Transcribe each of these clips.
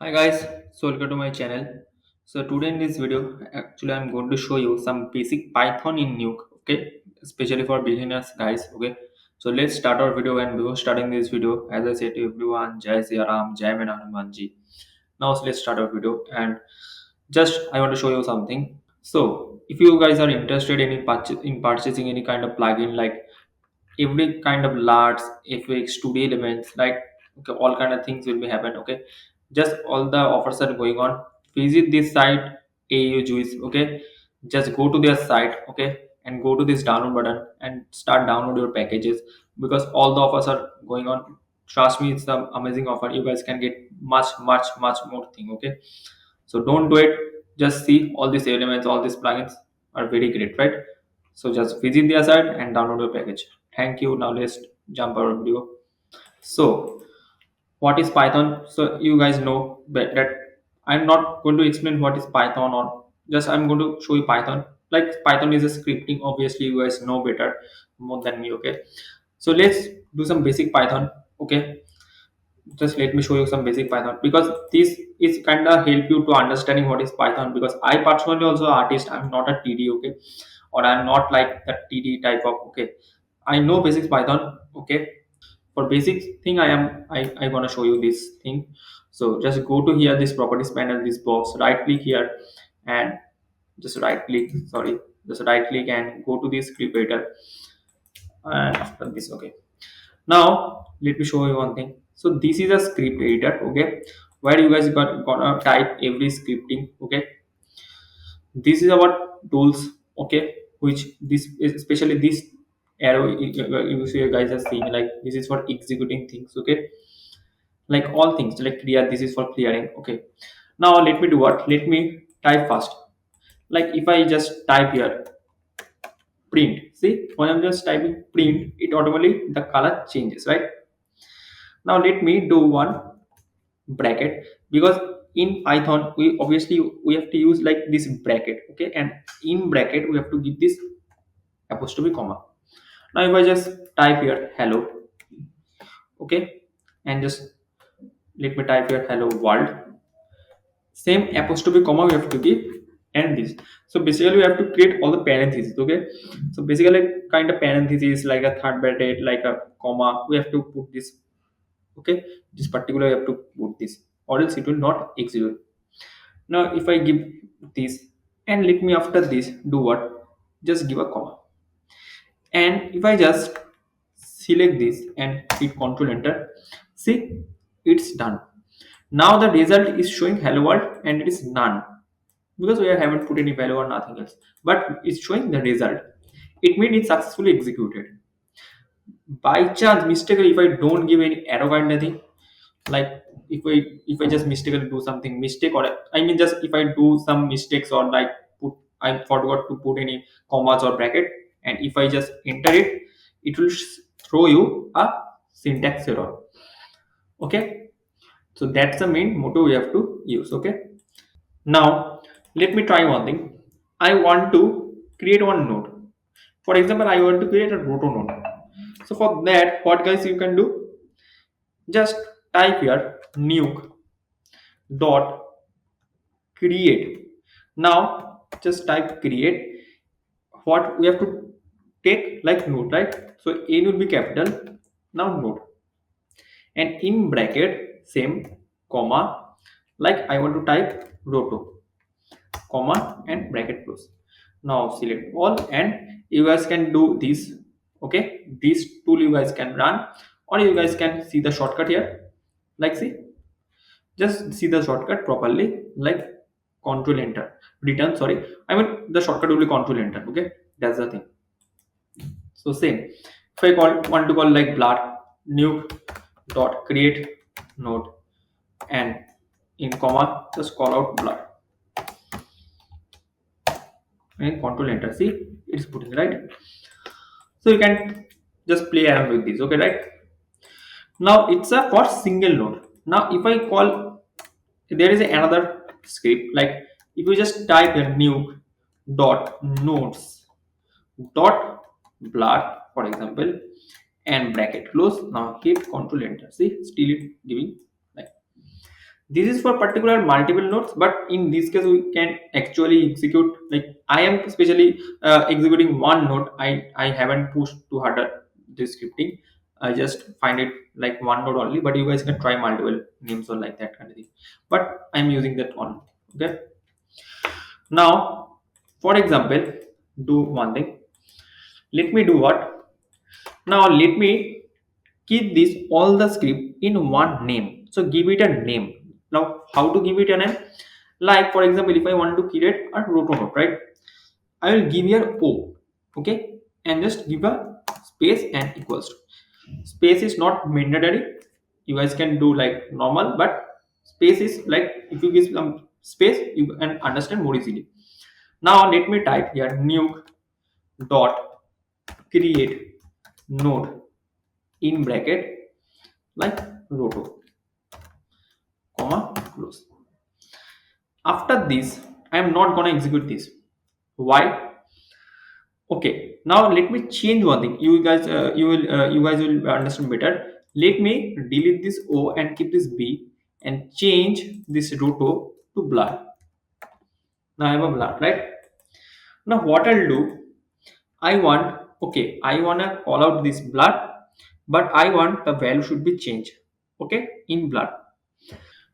Hi guys, so welcome to my channel. So today in this video, actually I'm going to show you some basic Python in Nuke, okay, especially for beginners guys, okay. So let's start our video, and before starting this video, as I said to everyone, Jai Sri Ram, Jai Mena Hanumanji. Now let's start our video, and just I want to show you something. So if you guys are interested in purchasing any kind of plugin like every kind of large FX 2D elements, like okay, all kind of things will be happen, okay. Just all the offers are going on. Visit this site AU Juice, okay. Just go to their site, okay, and go to this download button and start download your packages, because all the offers are going on. Trust me, it's the amazing offer. You guys can get much more thing, okay. So don't do it. Just see all these elements, all these plugins are very great, right? So just visit their site and download your package. Thank you. Now let's jump our video. So what is Python? So you guys know that I'm not going to explain what is Python, or just I'm going to show you Python. Like Python is a scripting. Obviously, you guys know better more than me. Okay. So let's do some basic Python. Okay. Just let me show you some basic Python, because this is kind of help you to understanding what is Python, because I personally also artist. I'm not a TD, okay, or I'm not like the TD type of, okay. I know basics Python, okay. For basic thing, I gonna show you this thing. So just go to here, this properties panel, this box, right click here, and just right click. Sorry, just right click and go to this script editor. And after this, okay. Now let me show you one thing. So this is a script editor, okay, where you guys gonna type every scripting, okay. This is our tools, okay, which this is especially this arrow you see you guys are seeing, like this is for executing things, okay, like all things like clear, this is for clearing, okay. Now let me do what, let me type first. Like if I just type here print, see when I'm just typing print, it automatically the color changes, right? Now let me do one bracket, because in Python we obviously we have to use like this bracket, okay, and in bracket we have to give this apostrophe comma. Now if I just type here hello, okay, and just let me type here hello world, same apostrophe comma we have to give, and this. So basically we have to create all the parentheses, okay. So basically kind of parentheses like a third bracket, like a comma, we have to put this, okay. This particular you have to put this, or else it will not execute. Now if I give this, and let me after this do what, just give a comma, and if I just select this and hit Ctrl Enter, see, it's done. Now the result is showing hello world, and it is none, because we haven't put any value or nothing else, but it's showing the result. It means it's successfully executed. By chance mistakenly, if I don't give any arrow kind of thing, like if I just mistakenly do something mistake, or I mean just if I do some mistakes, or like put, I forgot to put any commas or bracket, and if I just enter it, it will throw you a syntax error, okay. So that's the main motto we have to use, okay. Now let me try one thing. I want to create one node. For example, I want to create a roto node. So for that, what guys you can do, just type here nuke dot create. Now just type create. What we have to take like node, right? So n will be capital. Now node, and in bracket same comma, like I want to type roto, comma, and bracket close. Now select all, and you guys can do this, okay. This tool you guys can run, or you guys can see the shortcut here, like see, just see the shortcut properly, like control enter, return, sorry, I mean the shortcut will be control enter, okay. That's the thing. So same, if I want to call like blur nuke dot create node, and in comma just call out blur, and control enter, see, it's putting, right? So you can just play around with this, okay, right? Now it's a for single node. Now if I call, there is another script, like if you just type a nuke dot nodes dot blur, for example, and bracket close. Now hit control enter, see, still it giving like This is for particular multiple nodes, but in this case we can actually execute, like I am especially executing one node. I haven't pushed to harder this scripting. I just find it like one node only, but you guys can try multiple names or like that kind of thing, but I'm using that one. Okay, now for example, do one thing. Let me do what? Now let me keep this all the script in one name. So give it a name. Now how to give it a name? Like for example, if I want to create a roto node, right? I will give here O, okay, and just give a space and equals to. Space is not mandatory. You guys can do like normal, but space is like if you give some space, you can understand more easily. Now let me type here nuke dot create node in bracket like roto, comma close. After this, I am not gonna execute this. Why? Okay. Now let me change one thing. You guys will understand better. Let me delete this O and keep this B and change this roto to blur. Now I have a blur, right? Now what I'll do? I wanna call out this blur, but I want the value should be changed. Okay, in blur.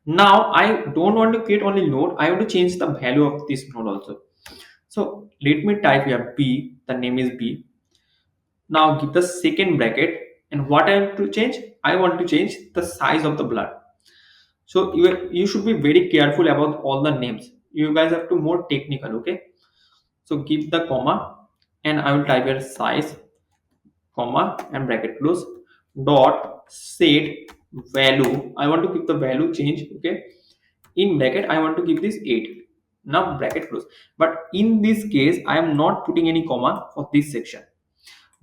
Now I don't want to create only node. I want to change the value of this node also. So let me type here B. The name is B. Now give the second bracket, and what I want to change? I want to change the size of the blur. So you should be very careful about all the names. You guys have to more technical. Okay. So give the comma, and I will type here size, comma, and bracket close, dot set value. I want to keep the value change. Okay, in bracket I want to give this 8. Now bracket close, but in this case I am not putting any comma for this section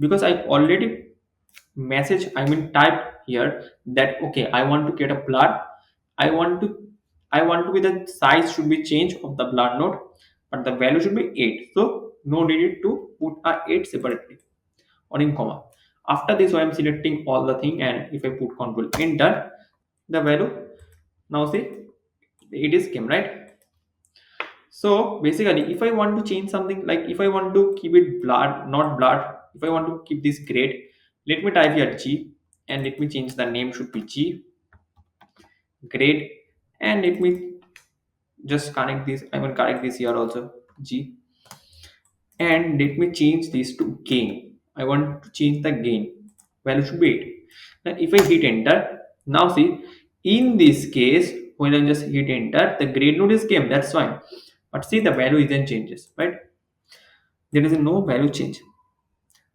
because I already message, I mean type here that okay, I want to get a blur. I want to i want to be the size should be changed of the blur node, but the value should be 8. So no need to put a 8 separately or in comma. After this I am selecting all the thing, and if I put control enter, the value, now see, it is came, right? So basically if I want to change something, like if I want to keep it blurred, not blurred, if I want to keep this grade, let me type here G, and let me change the name should be G grade, and let me just connect this, I will connect this here also G, and let me change this to gain. I want to change the gain value should be 8. Now if I hit enter, now see, in this case when I just hit enter, the grade node is came, that's fine, but see the value isn't changes, right? There is no value change.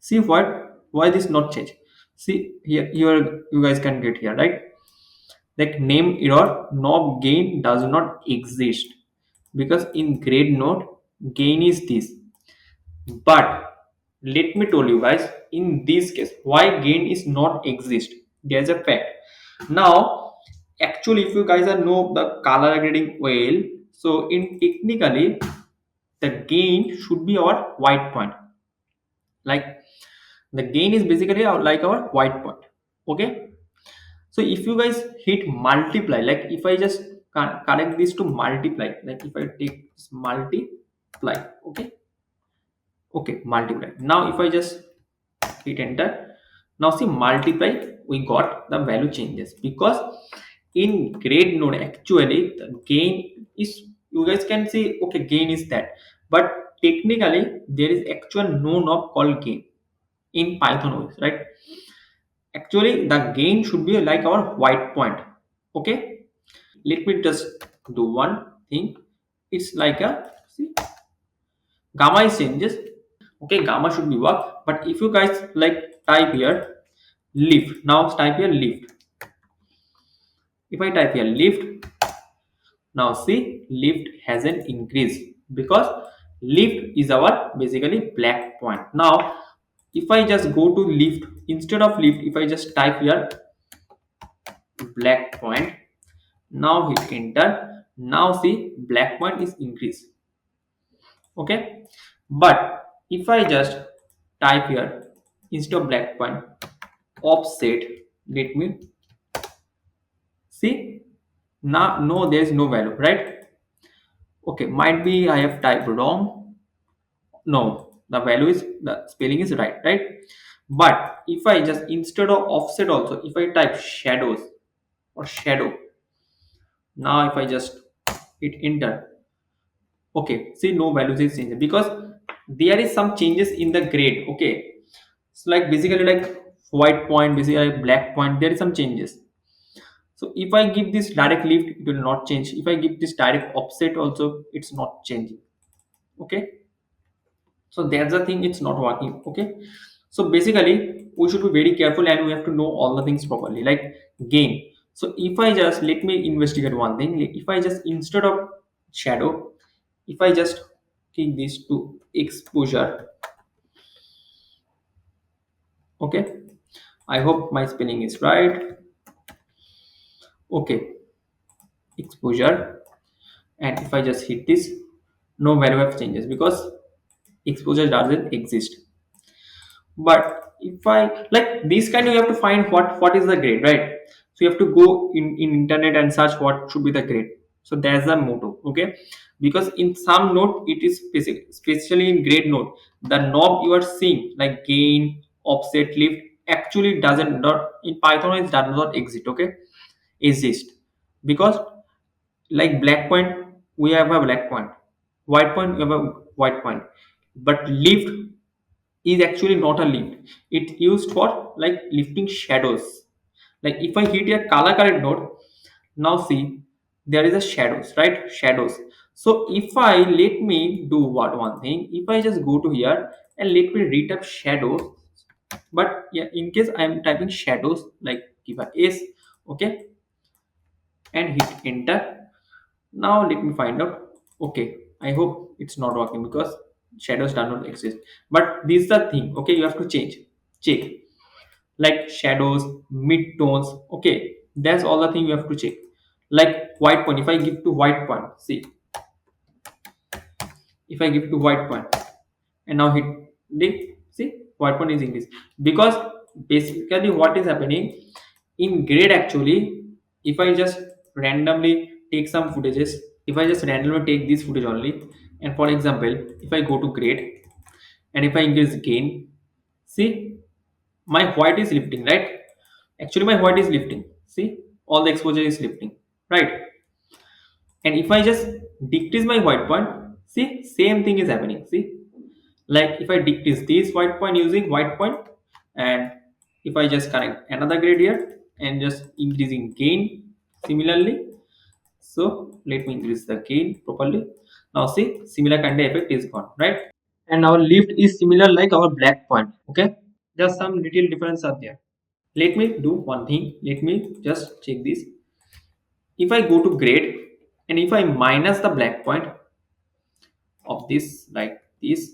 See what, why this not change? See here, you guys can get here, right? Like name error, knob gain does not exist, because in grade node gain is this. But let me tell you guys, in this case why gain is not exist, there's a fact. Now actually if you guys are know the color grading well, so in technically the gain should be our white point. Like the gain is basically like our white point. Okay, so if you guys hit multiply, like if I just connect this to multiply, like if I take this multiply, okay, okay, multiply. Now if I just hit enter, now see multiply, we got the value changes, because in grade node actually the gain is, you guys can see okay gain is that, but technically there is actual no knob called gain in Python OS, right? Actually the gain should be like our white point. Okay, let me just do one thing. It's like a, see, gamma is changes. Okay, gamma should be work, but if you guys like type here lift, now type here lift. If I type here lift, now see lift hasn't increased, because lift is our basically black point. Now if I just go to lift, instead of lift, if I just type here black point, now hit enter, now see black point is increased. Okay, but if I just type here instead of black point offset, let me see, Now, no, there is no value, right? Okay, might be I have typed wrong. No, the value is, the spelling is right, right? But if I just, instead of offset also, if I type shadows or shadow, now if I just hit enter, okay, see, no values is changed because there is some changes in the grade. Okay, so like basically like white point, basically like black point, there is some changes. So if I give this direct lift, it will not change. If I give this direct offset also, it's not changing. Okay, so that's the thing, it's not working. Okay, so basically we should be very careful and we have to know all the things properly, like gain. So if I just, let me investigate one thing. Like, if I just, instead of shadow, if I just take this to exposure, okay, I hope my spelling is right. Okay, exposure, and if I just hit this, no value of changes because exposure doesn't exist. But if I like this kind, you have to find what is the grade, right? So you have to go in internet and search what should be the grade. So that's the motto. Okay, because in some node it is basic, especially in grade node, the knob you are seeing like gain, offset, lift actually doesn't, not in Python, it does not exist. Okay, exist because like black point, we have a black point, white point, we have a white point, but lift is actually not a lift. It's used for like lifting shadows. Like if I hit a color correct node, now see, there is a shadows, right? Shadows. So if I, let me do what one thing, if I just go to here and let me retype shadows, but yeah, in case I am typing shadows, like give a s, okay, and hit enter. Now let me find out. Okay, I hope it's not working because shadows do not exist. But this is the thing. Okay, you have to change. Check like shadows, mid tones. Okay, that's all the thing you have to check. Like white point. If I give to white point, see. If I give to white point and now hit dip, see white point is increased because basically what is happening in grade actually. If I just randomly take some footages, if I just randomly take this footage only, and for example, if I go to grade and if I increase gain, see my white is lifting, right? Actually, my white is lifting. See, all the exposure is lifting, right? And if I just decrease my white point, see, same thing is happening. See, like if I decrease this white point using white point, and if I just connect another grade here and just increasing gain similarly. So let me increase the gain properly. Now see, similar kind of effect is gone, right? And our lift is similar like our black point. Okay, just some little difference are there. Let me do one thing. Let me just check this. If I go to grade and if I minus the black point of this like this,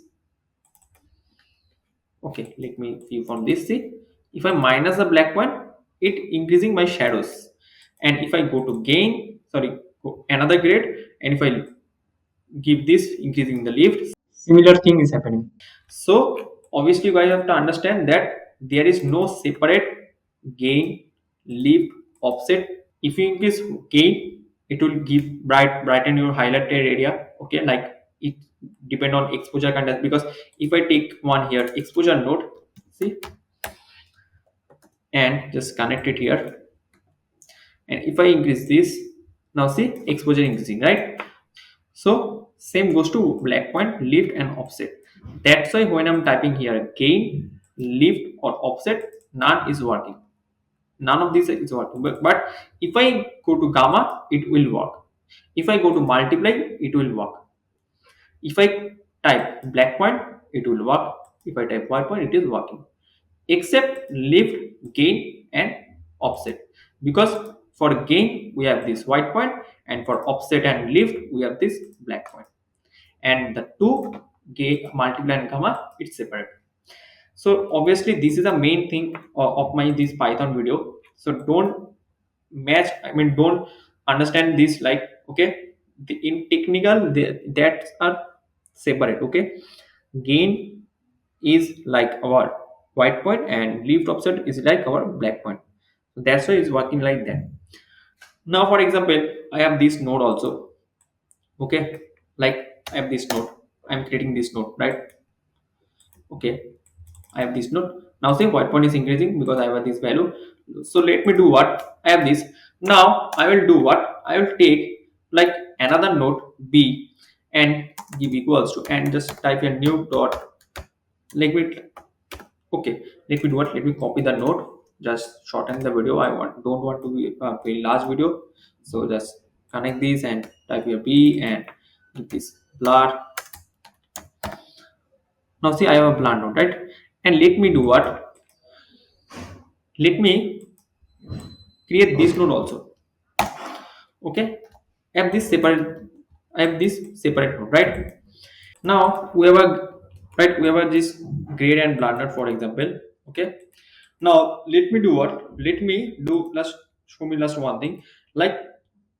okay, let me view from this. See, if I minus the black point, it increasing my shadows. And if I go to gain, sorry, go another grade, and if I give this increasing the lift, similar thing is happening. So obviously you guys have to understand that there is no separate gain, lift, offset. If you increase gain, it will give brighten your highlighted area. Okay, like it depend on exposure content, because if I take one here exposure node, see, and just connect it here, and if I increase this, now see exposure increasing, right? So same goes to black point, lift and offset. That's why when I'm typing here gain, lift or offset, none is working. None of these is working. But if I go to gamma, it will work. If I go to multiply, it will work. If I type black point, it will work. If I type white point, it is working. Except lift, gain, and offset. Because for gain, we have this white point, and for offset and lift, we have this black point. And the two gain, multiply, and gamma, it's separate. So obviously, this is the main thing of my this Python video. So don't match, I mean don't understand this like, okay, in technical that are separate. Okay, gain is like our white point and lift offset is like our black point. So that's why it's working like that. Now for example, I have this node also. Okay, like I have this node. I'm creating this node, right? Okay, I have this node. Now say white point is increasing because I have this value. So let me do what? I have this. Now I will do what? I will take like another node B and give equals to, and just type a new dot. Let me, okay. Let me do what? Let me copy the node. Just shorten the video. I don't want to be a very large video. So just connect these and type here B and give this blur. Now see I have a blur node, right? And let me do what? Let me create this node also. Okay, I have this separate, I have this separate node, right? Now we have a, right, we have a this grade and blender, for example. Okay, now let me do what? Let me do, let's show me last one thing. Like,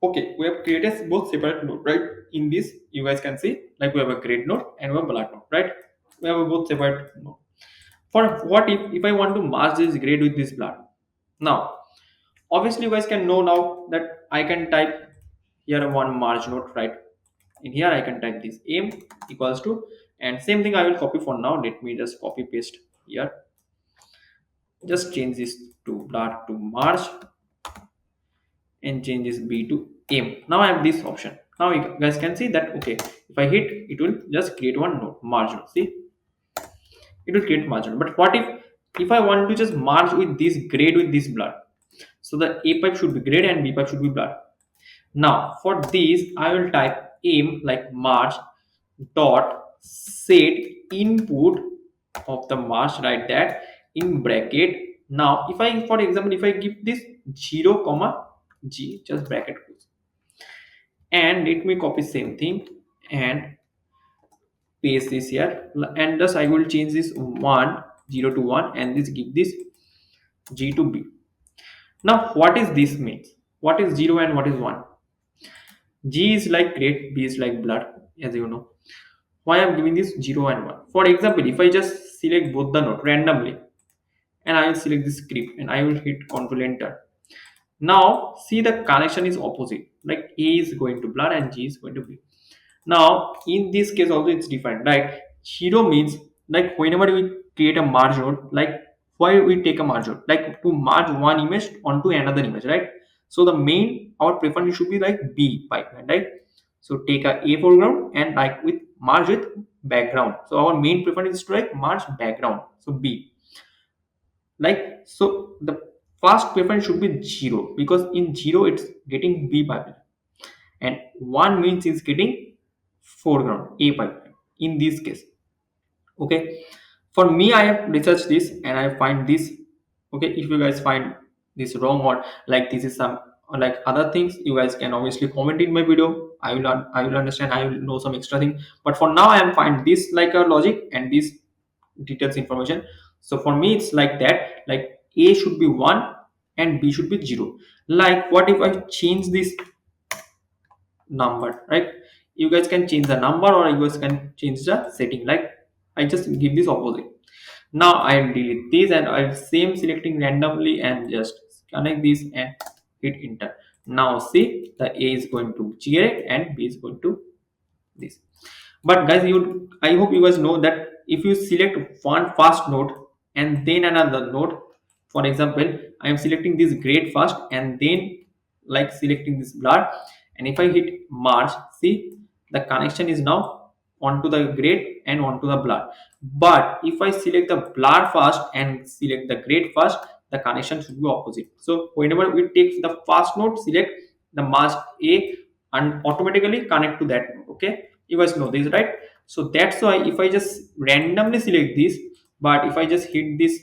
okay, we have created both separate node, right? In this you guys can see, like we have a grade node and we have a blur node, right? We have a both separate node. For what if I want to merge this grade with this blur? Now obviously you guys can know now that I can type here one merge node, right? In here I can type this m equals to, and same thing I will copy. For now let me just copy paste here, just change this to blur to merge and change this b to m. Now I have this option. Now you guys can see that, okay, if I hit, it will just create one node, merge node. See, it will create merge node. But what if I want to just merge with this grade with this blur? So the a pipe should be grade and b pipe should be blur. Now for this I will type aim like merge dot set input of the merge, write that in bracket. Now if I, for example, if I give this 0 comma g, just bracket close, and let me copy same thing and paste this here, and thus I will change this 1 0 to 1 and this give this g to b. Now what is this means? What is 0 and what is 1? G is like grade, B is like blood, as you know. Why I'm giving this 0 and 1? For example, if I just select both the node randomly and I will select this script and I will hit Ctrl Enter. Now see the connection is opposite. Like A is going to blood and G is going to B. Now in this case also it's different, right? 0 means like whenever we create a merge node, like why we take a merge node? Like to merge one image onto another image, right? So the main, our preference should be like B pipeline, right? So take a foreground and like with merge with background. So our main preference is to like merge background. So B. Like, so the first preference should be 0 because in 0 it's getting B pipeline and 1 means it's getting foreground A pipeline in this case. Okay, for me I have researched this and I find this. Okay, if you guys find this wrong or like this is some like other things, you guys can obviously comment in my video. I will understand, I will know some extra thing, but for now I am find this like a logic and this details information. So for me it's like that, like A should be 1 and B should be 0. Like what if I change this number, right? You guys can change the number or you guys can change the setting. Like I just give this opposite. Now I'll delete this and I'll same selecting randomly and just connect this and hit enter. Now see the A is going to generate and B is going to this. But guys, you, I hope you guys know that if you select one first node and then another node, for example, I am selecting this grade first and then like selecting this blur, and if I hit merge, see the connection is now onto the grade and onto the blur. But if I select the blur first and select the grade first, the connection should be opposite. So whenever we take the first node, select the mask A and automatically connect to that node. Okay, you guys know this, right? So that's why if I just randomly select this, but if I just hit this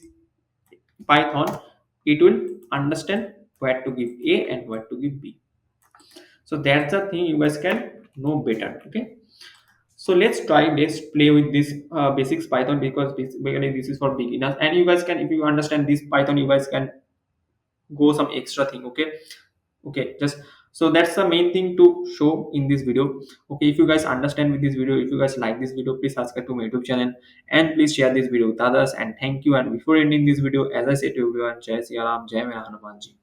Python, it will understand where to give A and where to give B. So that's the thing you guys can know better. Okay, so let's play with this basics Python, because basically this is for beginners, and you guys can, if you understand this Python, you guys can go some extra thing. Okay, okay, just so that's the main thing to show in this video. Okay, if you guys understand with this video, if you guys like this video, please subscribe to my YouTube channel and please share this video with others, and thank you. And before ending this video, as I said to everyone, Jai Siya Ram, Jai Mera Hanuman Ji.